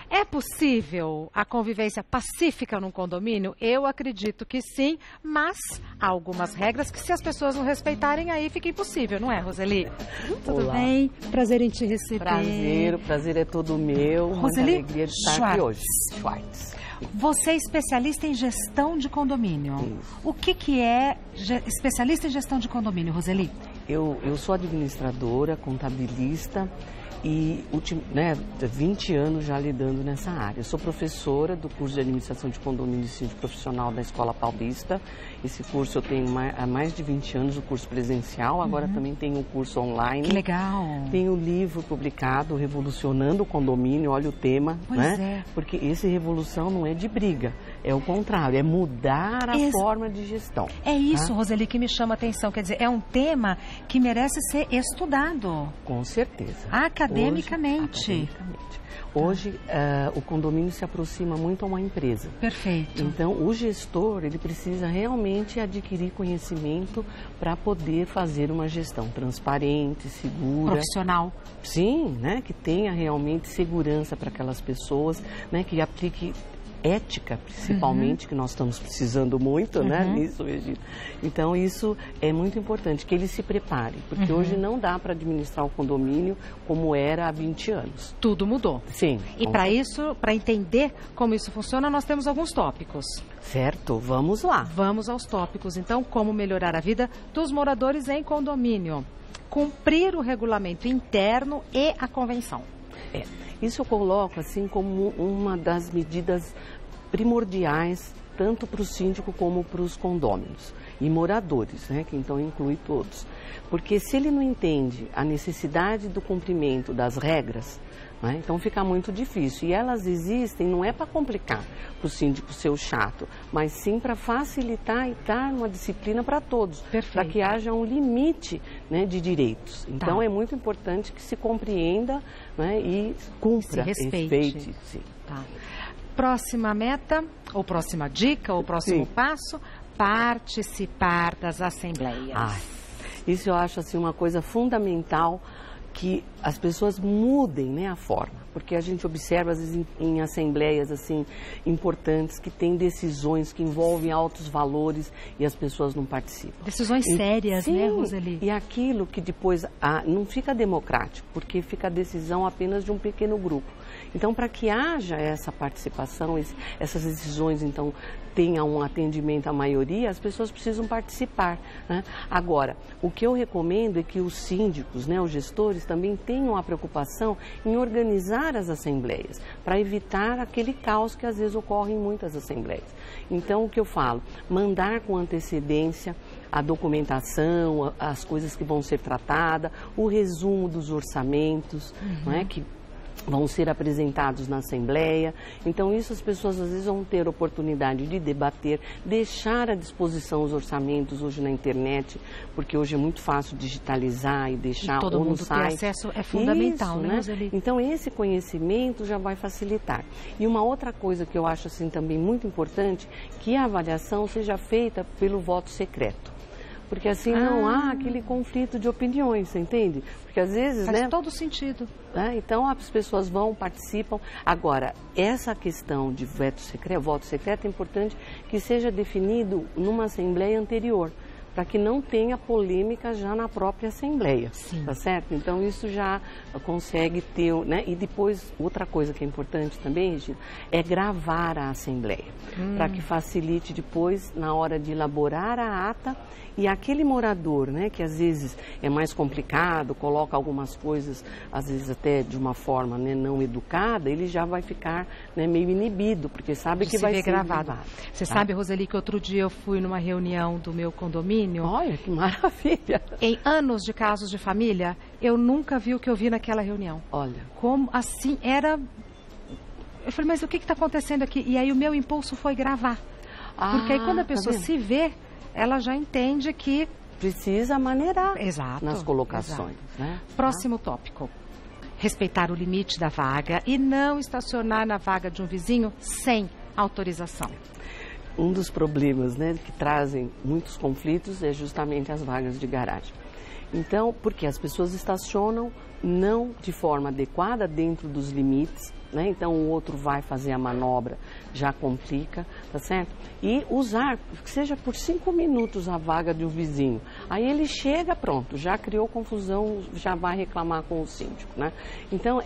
É possível a convivência pacífica num condomínio? Eu acredito que sim, mas há algumas regras que se as pessoas não respeitarem, aí fica impossível, não é, Roseli? Tudo Olá. bem? Prazer em te receber. Prazer, o prazer é todo meu. Roseli Muita alegria de estar Schwartz. aqui hoje. Schwartz. Você é especialista em gestão de condomínio. Isso. O que é especialista em gestão de condomínio, Roseli? Eu sou administradora, contabilista e 20 anos já lidando nessa área. Eu sou professora do curso de administração de condomínio e síndico profissional da Escola Paulista. Esse curso eu tenho há mais de 20 anos, o curso presencial, agora também tenho um curso online. Que legal! Tenho um livro publicado, Revolucionando o Condomínio, olha o tema, Pois né? é. Porque esse revolução não é de briga, é o contrário, é mudar a forma de gestão. É isso, tá? Roseli, que me chama a atenção. Quer dizer, é um tema que merece ser estudado. Com certeza. Academicamente. Hoje, o condomínio se aproxima muito a uma empresa. Perfeito. Então, o gestor, ele precisa realmente adquirir conhecimento para poder fazer uma gestão transparente, segura. Profissional. Sim, né? Que tenha realmente segurança para aquelas pessoas, né? Que aplique ética, principalmente, que nós estamos precisando muito, né, nisso, Regina. Então, isso é muito importante, que ele se prepare, porque hoje não dá para administrar o condomínio como era há 20 anos. Tudo mudou. Sim. E para isso, para entender como isso funciona, nós temos alguns tópicos. Certo, vamos lá. Vamos aos tópicos. Então, como melhorar a vida dos moradores em condomínio. Cumprir o regulamento interno e a convenção. Isso eu coloco assim como uma das medidas primordiais, tanto para o síndico como para os condôminos e moradores, né, que então inclui todos. Porque se ele não entende a necessidade do cumprimento das regras, né, então fica muito difícil. E elas existem não é para complicar, para o síndico ser o chato, mas sim para facilitar e dar uma disciplina para todos, para que haja um limite, né, de direitos. Então é muito importante que se compreenda, né, e cumpra, se respeite. Sim. Tá. Próxima meta, ou próxima dica, ou próximo passo, participar das assembleias. Isso eu acho assim uma coisa fundamental, que as pessoas mudem, né, a forma, porque a gente observa às vezes em assembleias assim importantes que tem decisões que envolvem altos valores e as pessoas não participam. Decisões sérias, sim, né, Roseli? E aquilo que depois não fica democrático, porque fica a decisão apenas de um pequeno grupo. Então, para que haja essa participação, essas decisões, então, tenham um atendimento à maioria, as pessoas precisam participar, né? Agora, o que eu recomendo é que os síndicos, né, os gestores, também tenham a preocupação em organizar as assembleias, para evitar aquele caos que às vezes ocorre em muitas assembleias. Então, o que eu falo? Mandar com antecedência a documentação, as coisas que vão ser tratadas, o resumo dos orçamentos, não é, que vão ser apresentados na Assembleia. Então, isso as pessoas às vezes vão ter oportunidade de debater, deixar à disposição os orçamentos hoje na internet, porque hoje é muito fácil digitalizar e deixar todo ou no mundo site. ter acesso é fundamental, isso, né, Roseli? Então, esse conhecimento já vai facilitar. E uma outra coisa que eu acho assim também muito importante, que a avaliação seja feita pelo voto secreto. Porque assim não há aquele conflito de opiniões, você entende? Porque às vezes, faz né? todo sentido. Então as pessoas vão, participam. Agora, essa questão de voto secreto é importante que seja definido numa assembleia anterior, para que não tenha polêmica já na própria Assembleia, tá certo? Então isso já consegue ter, né? E depois, outra coisa que é importante também, Regina, é gravar a Assembleia, para que facilite depois, na hora de elaborar a ata, e aquele morador, né, que às vezes é mais complicado, coloca algumas coisas, às vezes até de uma forma, né, não educada, ele já vai ficar, né, meio inibido, porque sabe que vai ser gravado. Você sabe, Roseli, que outro dia eu fui numa reunião do meu condomínio. Olha, que maravilha! Em anos de casos de família, eu nunca vi o que eu vi naquela reunião. Olha. Como assim, era... Eu falei, mas o que está acontecendo aqui? E aí o meu impulso foi gravar. Porque aí quando a pessoa se vê, ela já entende que... precisa maneirar nas colocações. Exato. Né? Próximo tópico. Respeitar o limite da vaga e não estacionar na vaga de um vizinho sem autorização. Um dos problemas, né, que trazem muitos conflitos é justamente as vagas de garagem. Então, porque as pessoas estacionam não de forma adequada dentro dos limites, né? Então o outro vai fazer a manobra, já complica, tá certo? E usar, que seja por 5 minutos a vaga de um vizinho. Aí ele chega, pronto, já criou confusão, já vai reclamar com o síndico, né? Então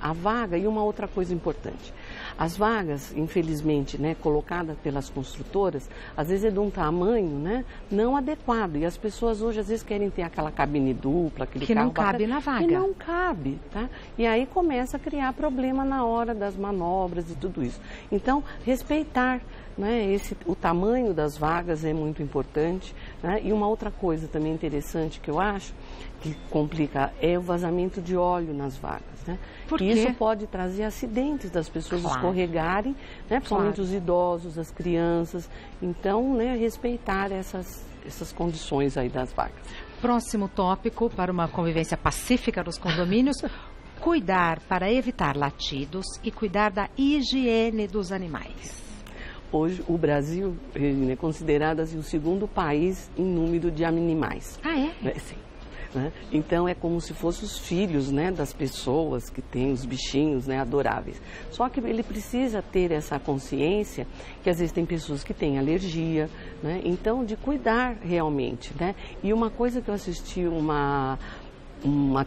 a vaga, e uma outra coisa importante, as vagas, infelizmente, né, colocadas pelas construtoras, às vezes é de um tamanho, né, não adequado. E as pessoas hoje às vezes querem ter aquela cabine dupla, aquele que carro não cabe na vaga. Que não cabe, tá? E aí começa a criar problema na hora das manobras e tudo isso. Então, respeitar, né, o tamanho das vagas é muito importante, né? E uma outra coisa também interessante que eu acho que complica é o vazamento de óleo nas vagas, né? Por quê? Isso pode trazer acidentes das pessoas escorregarem, né? Principalmente os idosos, as crianças. Então, né, respeitar essas condições aí das vagas. Próximo tópico para uma convivência pacífica nos condomínios: cuidar para evitar latidos e cuidar da higiene dos animais. Hoje, o Brasil é considerado assim, o segundo país em número de animais. Ah, é? Sim. Né? Então, é como se fossem os filhos, né, das pessoas que têm os bichinhos, né, adoráveis. Só que ele precisa ter essa consciência que às vezes tem pessoas que têm alergia, né? Então, de cuidar realmente, né? E uma coisa que eu assisti uma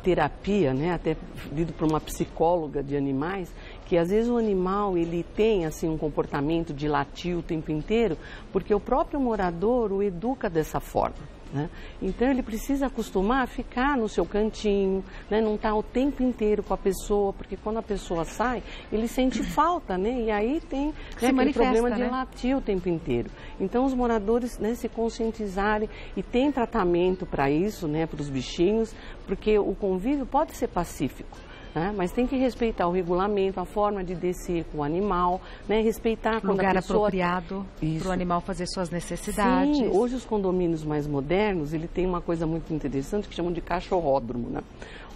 terapia, né, até lido por uma psicóloga de animais, que às vezes o animal ele tem assim um comportamento de latir o tempo inteiro, porque o próprio morador o educa dessa forma, né? Então ele precisa acostumar a ficar no seu cantinho, né, não estar o tempo inteiro com a pessoa, porque quando a pessoa sai, ele sente falta, né? E aí tem, né, aquele problema de latir o tempo inteiro. Então os moradores, né, se conscientizarem e tem tratamento para isso, né, para os bichinhos, porque o convívio pode ser pacífico, né? Mas tem que respeitar o regulamento, a forma de descer com o animal, né? Respeitar quando lugar a pessoa... apropriado para o animal fazer suas necessidades. Sim, hoje os condomínios mais modernos, ele tem uma coisa muito interessante que chamam de cachorródromo, né?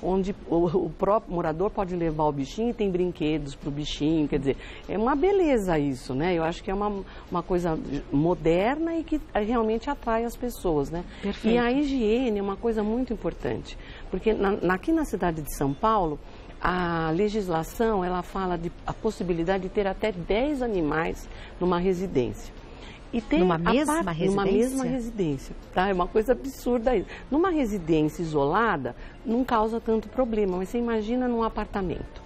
Onde o próprio morador pode levar o bichinho e tem brinquedos para o bichinho, quer dizer, é uma beleza isso, né? Eu acho que é uma coisa moderna e que realmente atrai as pessoas, né? Perfeito. E a higiene é uma coisa muito importante, porque aqui na cidade de São Paulo, a legislação, ela fala de a possibilidade de ter até 10 animais numa residência. E tem numa mesma residência? Numa mesma residência, tá? É uma coisa absurda isso. Numa residência isolada, não causa tanto problema, mas você imagina num apartamento,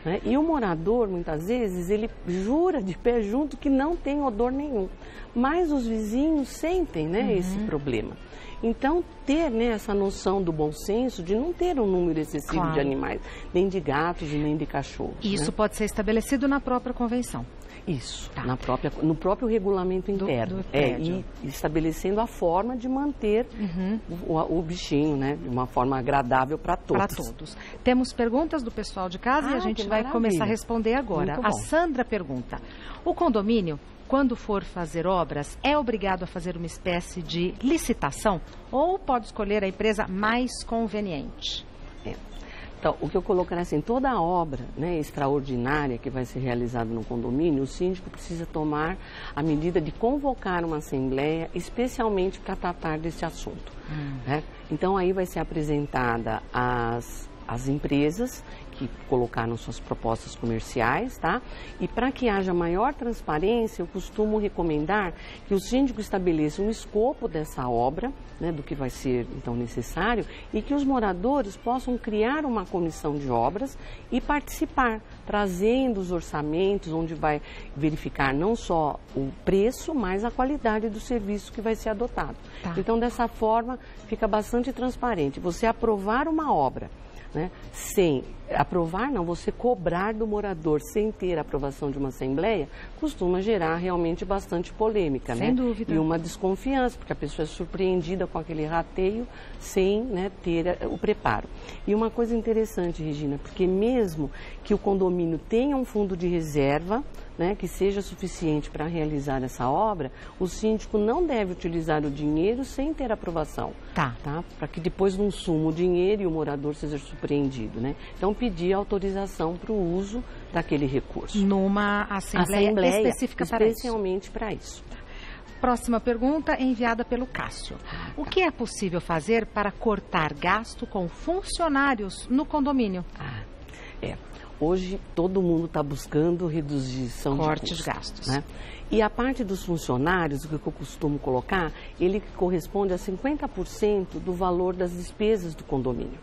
né? E o morador, muitas vezes, ele jura de pé junto que não tem odor nenhum, mas os vizinhos sentem, né, esse problema. Então, ter, né, essa noção do bom senso de não ter um número excessivo de animais, nem de gatos e nem de cachorros. Isso, né, pode ser estabelecido na própria convenção. Isso, tá, no próprio regulamento interno. E estabelecendo a forma de manter o bichinho, né, de uma forma agradável para todos. Para todos. Temos perguntas do pessoal de casa e a gente vai começar a responder agora. A Sandra pergunta: o condomínio, quando for fazer obras, é obrigado a fazer uma espécie de licitação ou pode escolher a empresa mais conveniente? Então, o que eu colocaria assim, toda a obra, né, extraordinária que vai ser realizada no condomínio, o síndico precisa tomar a medida de convocar uma assembleia especialmente para tratar desse assunto, né? Então, aí vai ser apresentada as empresas que colocaram suas propostas comerciais, tá? E para que haja maior transparência, eu costumo recomendar que o síndico estabeleça um escopo dessa obra, né, do que vai ser então necessário, e que os moradores possam criar uma comissão de obras e participar, trazendo os orçamentos, onde vai verificar não só o preço, mas a qualidade do serviço que vai ser adotado. Tá. Então, dessa forma, fica bastante transparente. Você aprovar uma obra, né, sem aprovar, não, você cobrar do morador sem ter a aprovação de uma assembleia, costuma gerar realmente bastante polêmica, sem dúvida. E uma desconfiança, porque a pessoa é surpreendida com aquele rateio sem, né, ter o preparo. E uma coisa interessante, Regina, porque mesmo que o condomínio tenha um fundo de reserva, né, que seja suficiente para realizar essa obra, o síndico não deve utilizar o dinheiro sem ter aprovação. Tá? Para que depois não suma o dinheiro e o morador seja surpreendido, né? Então, pedir autorização para o uso daquele recurso. Numa assembleia específica para isso. Especialmente para isso. Próxima pergunta enviada pelo Cássio. O que é possível fazer para cortar gasto com funcionários no condomínio? Hoje todo mundo está buscando redução corte de gastos. Né? E a parte dos funcionários, o que eu costumo colocar, ele corresponde a 50% do valor das despesas do condomínio.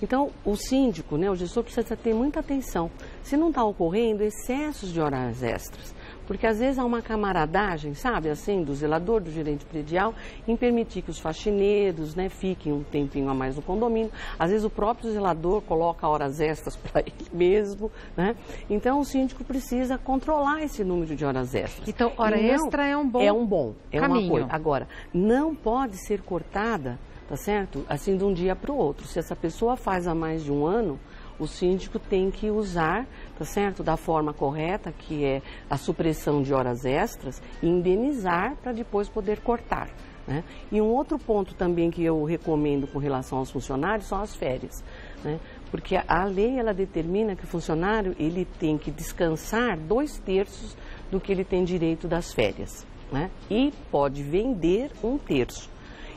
Então, o síndico, né, o gestor precisa ter muita atenção. Se não está ocorrendo excessos de horas extras, porque às vezes há uma camaradagem, sabe, assim, do zelador, do gerente predial, em permitir que os faxineiros, né, fiquem um tempinho a mais no condomínio. Às vezes o próprio zelador coloca horas extras para ele mesmo, né? Então o síndico precisa controlar esse número de horas extras. Então, hora extra é um bom caminho. Uma coisa. Agora, não pode ser cortada, tá certo? Assim, de um dia para o outro. Se essa pessoa faz há mais de um ano, o síndico tem que usar, tá certo, da forma correta, que é a supressão de horas extras, e indenizar para depois poder cortar, né? E um outro ponto também que eu recomendo com relação aos funcionários são as férias, né? Porque a lei, ela determina que o funcionário, ele tem que descansar 2/3 do que ele tem direito das férias, né? E pode vender 1/3.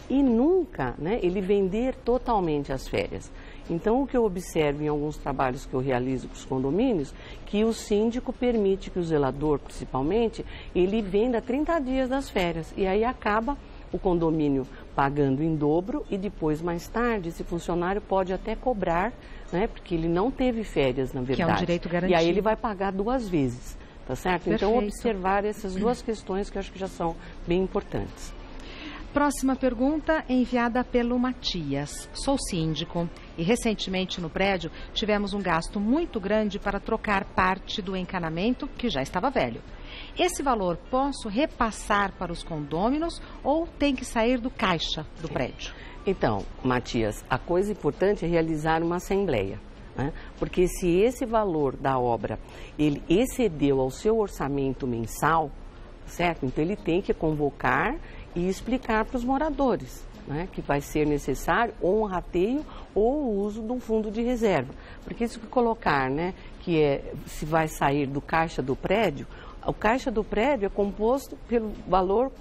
E nunca, né, ele vender totalmente as férias. Então, o que eu observo em alguns trabalhos que eu realizo para os condomínios, que o síndico permite que o zelador, principalmente, ele venda 30 dias das férias. E aí acaba o condomínio pagando em dobro e depois, mais tarde, esse funcionário pode até cobrar, né, porque ele não teve férias, na verdade. Que é um direito garantido. E aí ele vai pagar 2 vezes, tá certo? Perfeito. Então, observar essas duas questões que eu acho que já são bem importantes. Próxima pergunta enviada pelo Matias. Sou síndico e recentemente no prédio tivemos um gasto muito grande para trocar parte do encanamento que já estava velho. Esse valor posso repassar para os condôminos ou tem que sair do caixa do prédio? Então, Matias, a coisa importante é realizar uma assembleia, né? Porque se esse valor da obra ele excedeu ao seu orçamento mensal, certo? Então ele tem que convocar e explicar para os moradores, né, que vai ser necessário ou um rateio ou o uso de um fundo de reserva. Porque isso que colocar, né, que se vai sair do caixa do prédio, o caixa do prédio é composto pelo valor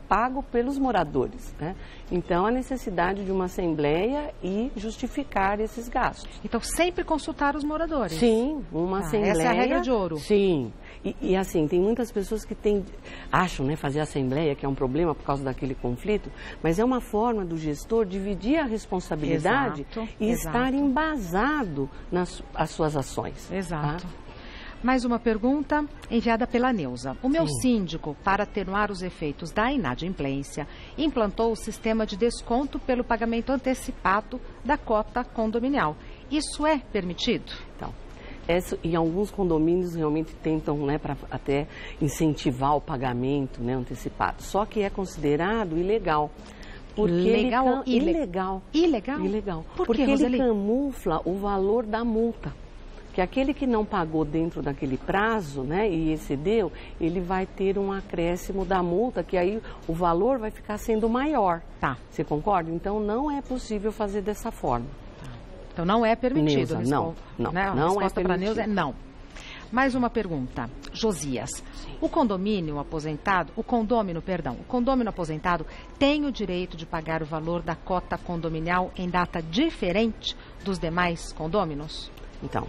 pago pelos moradores, né? Então, a necessidade de uma assembleia e justificar esses gastos. Então, sempre consultar os moradores? Sim, uma assembleia. Essa é a regra de ouro? Sim. E assim, tem muitas pessoas que acham, né, fazer assembleia, que é um problema por causa daquele conflito, mas é uma forma do gestor dividir a responsabilidade e estar embasado nas suas ações. Exato. Tá? Mais uma pergunta enviada pela Neuza. O meu síndico, para atenuar os efeitos da inadimplência, implantou o sistema de desconto pelo pagamento antecipado da cota condominial. Isso é permitido? Então, em alguns condomínios realmente tentam, né, para até incentivar o pagamento, né, antecipado. Só que é considerado ilegal. Porque ilegal? Ilegal. Porque ele camufla o valor da multa. Que aquele que não pagou dentro daquele prazo, né, e excedeu, ele vai ter um acréscimo da multa, que aí o valor vai ficar sendo maior. Tá. Você concorda? Então, não é possível fazer dessa forma. Então, não é permitido. Neuza, não né? A resposta para a Neuza é não. Mais uma pergunta. Josias. Sim. O condômino aposentado tem o direito de pagar o valor da cota condominial em data diferente dos demais condôminos? Então,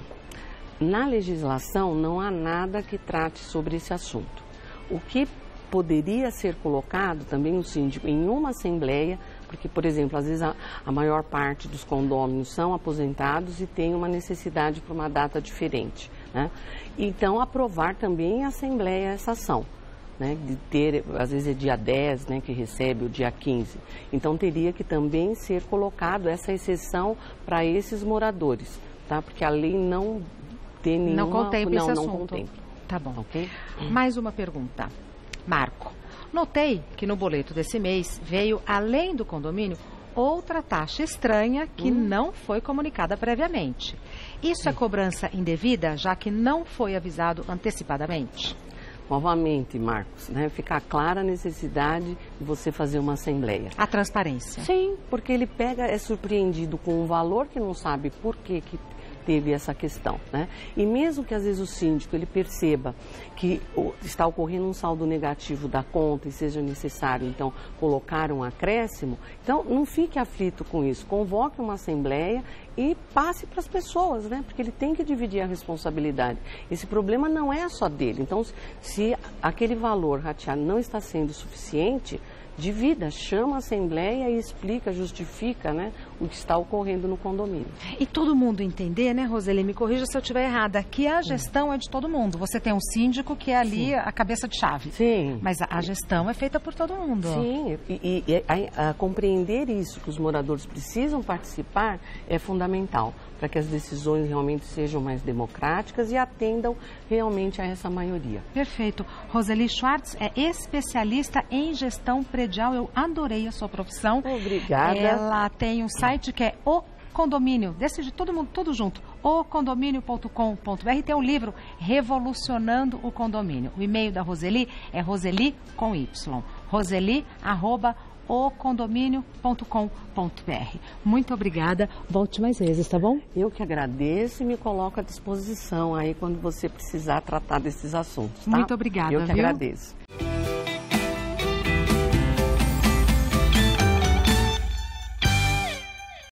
na legislação não há nada que trate sobre esse assunto. O que poderia ser colocado também o síndico em uma assembleia, porque, por exemplo, às vezes a maior parte dos condôminos são aposentados e tem uma necessidade para uma data diferente, né? Então, aprovar também em assembleia essa ação, né? De ter, às vezes é dia 10, né, que recebe o dia 15. Então, teria que também ser colocado essa exceção para esses moradores, tá? Porque a lei não tem nenhuma... Não contempla esse assunto. Não contempla. Tá bom. Okay? Mais uma pergunta. Marco, notei que no boleto desse mês veio, além do condomínio, outra taxa estranha que não foi comunicada previamente. Isso é cobrança indevida, já que não foi avisado antecipadamente? Novamente, Marcos, né, ficar clara a necessidade de você fazer uma assembleia. A transparência. Sim, porque ele é surpreendido com um valor que não sabe por que teve essa questão, né? E mesmo que às vezes o síndico ele perceba que está ocorrendo um saldo negativo da conta e seja necessário, então, colocar um acréscimo, então não fique aflito com isso, convoque uma assembleia e passe para as pessoas, né? Porque ele tem que dividir a responsabilidade. Esse problema não é só dele, então se aquele valor rateado não está sendo suficiente, divida, chama a assembleia e explica, justifica, né, o que está ocorrendo no condomínio. E todo mundo entender, né, Roseli, me corrija se eu estiver errada, que a gestão é de todo mundo. Você tem um síndico que é ali a cabeça de chave. Sim. Mas a gestão é feita por todo mundo. Sim, e a compreender isso, que os moradores precisam participar, é fundamental, para que as decisões realmente sejam mais democráticas e atendam realmente a essa maioria. Perfeito. Roseli Schwartz é especialista em gestão predial. Eu adorei a sua profissão. Obrigada. Ela tem um site que é O Condomínio, decide todo mundo, tudo junto, ocondomínio.com.br, tem o livro Revolucionando o Condomínio. O e-mail da Roseli é Roseli com Y, roseli@ocondomínio.com.br. Muito obrigada, volte mais vezes, tá bom? Eu que agradeço e me coloco à disposição aí quando você precisar tratar desses assuntos, tá? Muito obrigada, Eu que agradeço.